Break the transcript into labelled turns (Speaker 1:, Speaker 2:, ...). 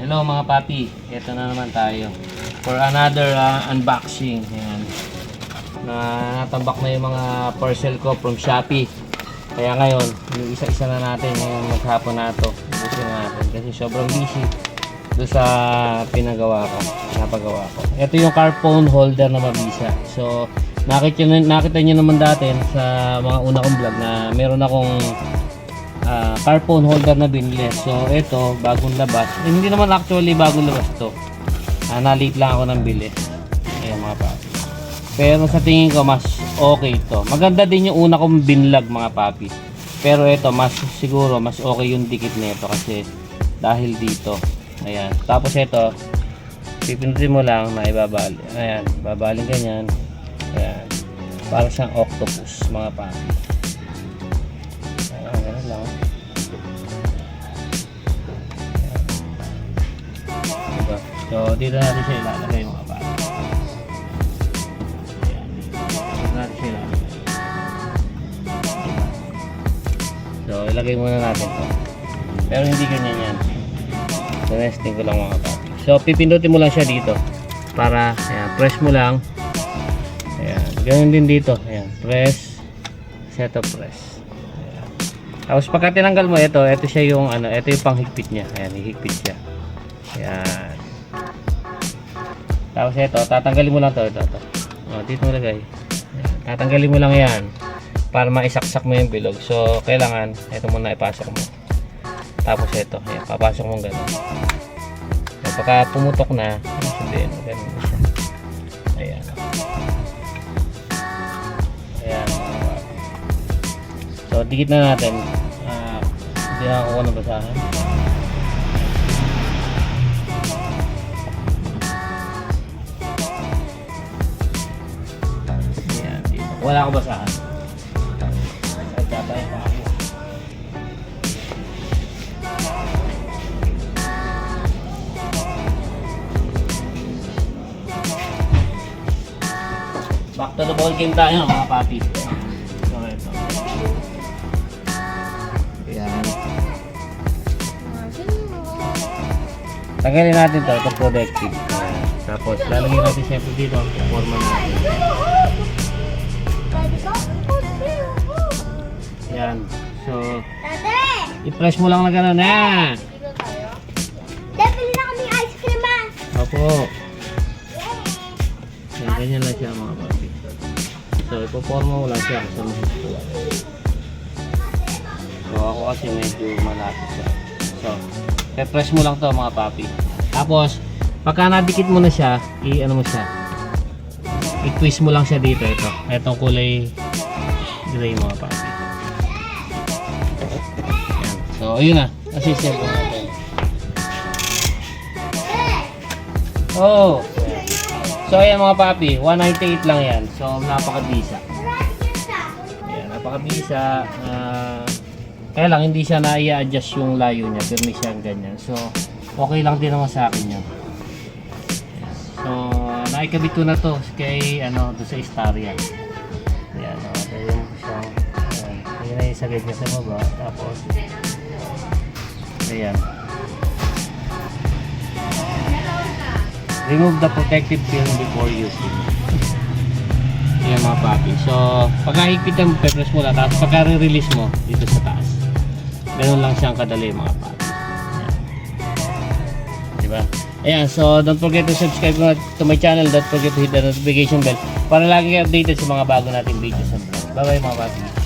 Speaker 1: Hello mga papi, ito na naman tayo for another unboxing. Ayan. Natambak na yung mga parcel ko from Shopee. Kaya ngayon, isa-isa na natin ngayong maghapon na ito. Ubusin natin kasi sobrang busy doon sa napagawa ko. Ito yung car phone holder na mabisa. So, nakita nyo naman dati sa mga una kong vlog na meron akong car phone holder na binili. So ito bagong labas, hindi naman actually bagong labas to, na-late lang ako ng bili. Ayan mga papi, pero sa tingin ko mas okay to. Maganda din yung una kong binlog mga papi, pero ito mas siguro mas okay yung dikit nito kasi dahil dito. Ayan, tapos ito pipindutin mo lang na ibabali. Ayan, babaling ganyan. Ayan, para siyang octopus mga papi. Ayan, ganun lang. So dito natin siya ilalagay mga papi. Ayan, dito natin siya ilalagay. So ilagay muna natin to, pero hindi ganyan yan. So nesting ko lang mga papi. So pipindutin mo lang siya dito para, ayan, press mo lang. Ayan, ganun din dito. Ayan, press, set of press. Ayan. Tapos pagka tinanggal mo ito siya yung ito yung panghigpit niya. Ayan, hihigpit siya. Ayan. Tapos ito, tatanggalin mo lang ito. Dito mo lagay. Ayan. Tatanggalin mo lang yan para maisaksak mo yung bilog. So kailangan ito muna ipasok mo. Tapos ito, ayan, papasok mo gano'n. Pagka pumutok na, sabihin, ganun na siya. Ayan. Ayan. So dikit na natin. Hindi na ako nabasahan. Ayan, dito. Wala ako basahan. Tatay pa ako. Back to the ball game tayo mga papi. So ito. Ayan. Tanggalin natin ito protective. Ayan. Tapos lalagyan natin siyempre dito ang forma natin. Ayan. So i-press mo lang na gano'n. Ayan.
Speaker 2: Depili na kami ice cream ah.
Speaker 1: Opo. Ayan, ganyan lang siya mga papi. So ipoforma mo lang siya sa mahigpit. So ako kasi medyo malapit siya. So i-press mo lang to mga papi. Tapos pagka nadikit mo na siya, i-ano mo siya, i-twist mo lang siya dito. Itong kulay gray mga papi. Ayan. So ayun na, assistant ko natin. Oh, so ayan mga papi, 198 lang yan. So napakabisa. Ayan, napakabisa. Kaya lang hindi siya na i-adjust yung layo niya, pero may siyang ganyan. So okay lang din naman sa akin yun. So naikabit ko na to kay doon sa Staria. Ayan, ito yung siyang, ayan na yung sagad niya sa baba. Tapos ayan, remove the protective film before using. Ayan mga papi. So pagkahigpitan mo, press mo lang. Tapos pagka-release mo dito sa taas, ganun lang siyang kadali mga papi. Ayan. Diba? Ayan, so don't forget to subscribe to my channel. Don't forget to hit the notification bell para lagi kayo updated sa mga bago nating videos. Bye bye mga papi.